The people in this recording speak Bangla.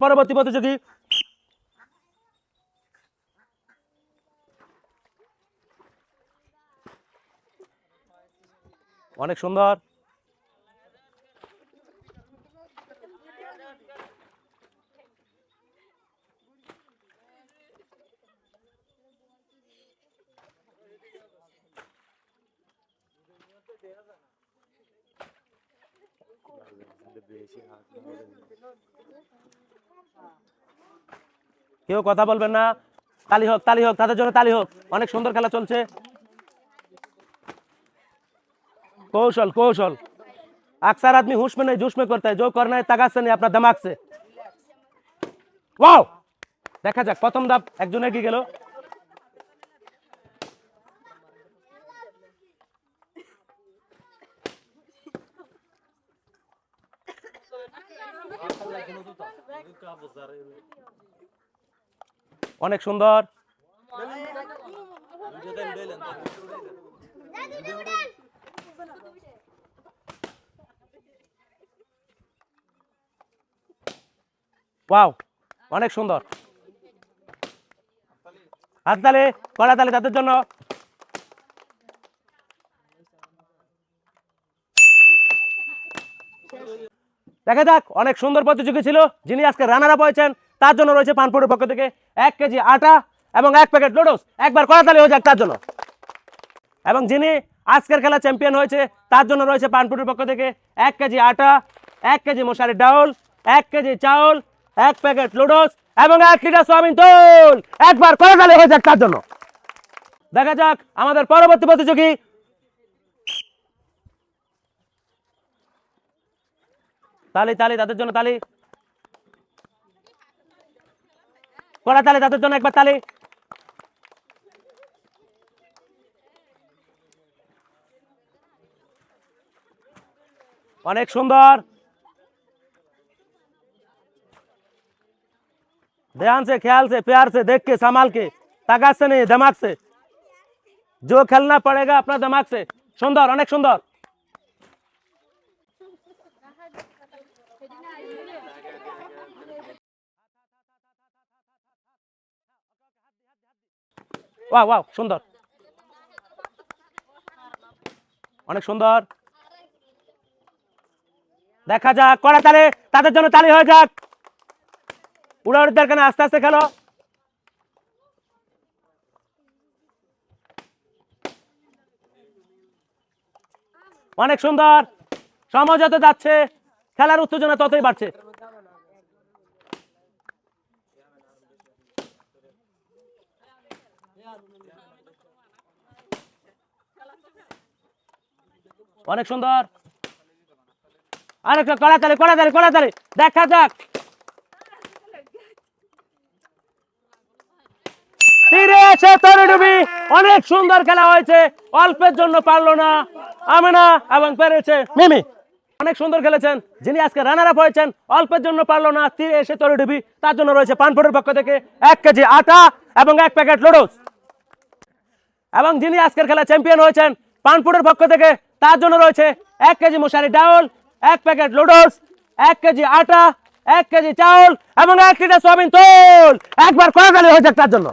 পরবর্তী প্রতিযোগী অনেক সুন্দর। কেউ কথা বলবেন না, তালি হোক তালি হোক, তাদের জন্য তালি হোক। অনেক সুন্দর খেলা চলছে। कौशल कौशल अक्सर आदमी होश में नहीं जोश में करता है, जो करना है ताकत से नहीं अपना दिमाग से। वाओ देखा जाक प्रथम धाप एकजन एগিয়ে গেল। অনেক সুন্দর। वाओ অনেক সুন্দর। হাততালি কড়াতালি তাদের জন্য। দেখা যাক অনেক সুন্দর প্রতিযোগী ছিল। যিনি আজকে রানার আপ হয়েছেন তার জন্য রয়েছে পানপুরের পক্ষ থেকে 1 কেজি আটা এবং 1 প্যাকেট লুডোস। একবার কড়াতালি হয়ে যাক তার জন্য। এবং যিনি আজকের খেলা চ্যাম্পিয়ন হয়েছে তার জন্য রয়েছে পানপুরের পক্ষ থেকে 1 কেজি আটা, 1 কেজি মশারি ডাউল, 1 কেজি চাউল, 1 প্যাকেট লুডোস এবং 1 লিটার সয়াবিন তেল। একবার কড়াতালি হয়ে যাক তার জন্য। দেখা যাক আমাদের পরবর্তী প্রতিযোগী। তালি তালি তাদের জন্য তালি, কড়াতালি তাদের জন্য একবার তালি। অনেক সুন্দর। ध्यान से, ख्याल से, प्यार से, देख के, संभाल के, ताकत से नहीं दिमाग से। जो खेलना पड़ेगा अपना दिमाग से। सुंदर अनेक सुंदर। वाह वाह सुंदर अनेक सुंदर। देखा जाक কড়াতালি তাদের জন্য তালি হয়ে যাক। উড়াউড়ির দরকার না, আস্তে আস্তে খেলো। অনেক সুন্দর। সময় যত যাচ্ছে খেলার উত্তেজনা ততই বাড়ছে। অনেক সুন্দর। আরেকটা কড়াতালি কড়াতালি কড়াতালি। দেখা যাক তীরে এসে তরে ডুবি। অনেক সুন্দর খেলা হয়েছে। অল্পের জন্য পারলো না আমেনা এবং পেরেছে মিমি। অনেক সুন্দর খেলেছেন। যিনি আজকে রানার আপ হয়েছেন অল্পের জন্য পারলো না তীরে এসে তরে ডুবি, তার জন্য রয়েছে পানপুরের পক্ষ থেকে 1 কেজি আটা এবং 1 প্যাকেট লুডোস। এবং যিনি আজকের খেলা চ্যাম্পিয়ন হয়েছেন পানপুরের পক্ষ থেকে তার জন্য রয়েছে 1 কেজি মশারি ডাউল, 1 প্যাকেট লুডোস, 1 কেজি আটা, 1 কেজি চাউল এবং 1 লিটার সয়াবিন তেল। একবার কড়াতালি হয়ে যাক তার জন্য।